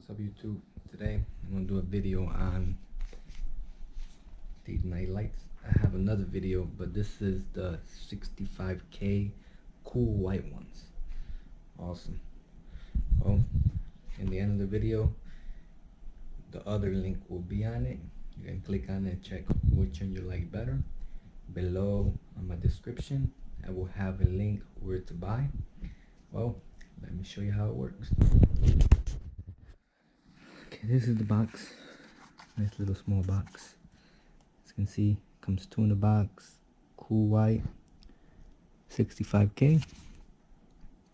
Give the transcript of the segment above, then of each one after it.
What's up, YouTube? Today I'm gonna do a video on these night lights. I have another video, but this is the 65K cool white ones. Awesome. Well, in the end of the video, the other link will be on it. You can click on it and check which one you like better. Below on my description, I will have a link where to buy. Well, let me show you how it works. Okay, this is the box. Nice little small box. As you can see, comes two in the box. Cool white, 65K.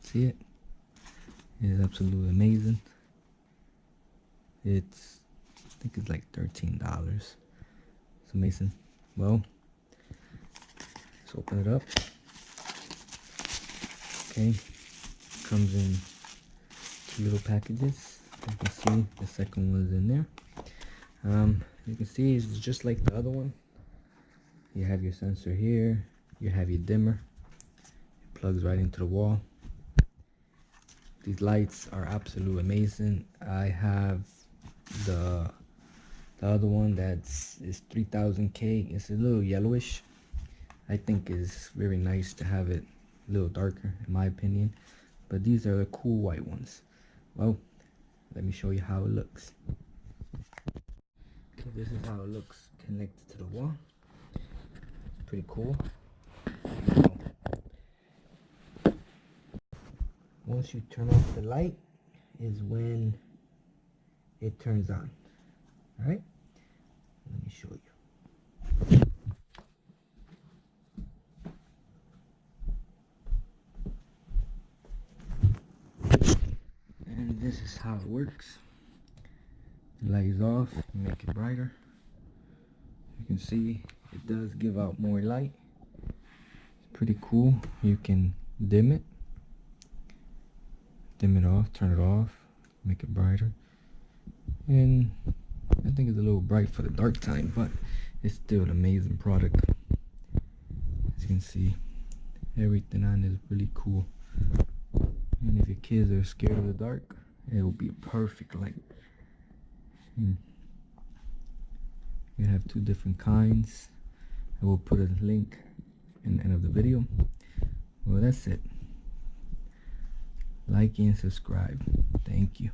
See it? It is absolutely amazing. I think it's like $13. It's amazing. Well, let's open it up. Okay, comes in two little packages. You can see the second one is in there. You can see it's just like the other one. You have your sensor here, you have your dimmer. It plugs right into the wall. These lights are absolutely amazing. I have the other one is 3000K. It's a little yellowish. I think it's very nice to have it a little darker, in my opinion. But these are the cool white ones. Well, let me show you how it looks. Okay, this is how it looks connected to the wall. It's pretty cool. Once you turn off the light is when it turns on. Alright? Let me show you. And this is how it works. The light is off, you make it brighter. You can see it does give out more light. It's pretty cool. You can dim it off, turn it off, make it brighter. And I think it's a little bright for the dark time, but it's still an amazing product. As you can see, everything on it is really cool. And if your kids are scared of the dark, it will be a perfect light. You have two different kinds. I will put a link in the end of the video. Well, that's it. Like and subscribe. Thank you.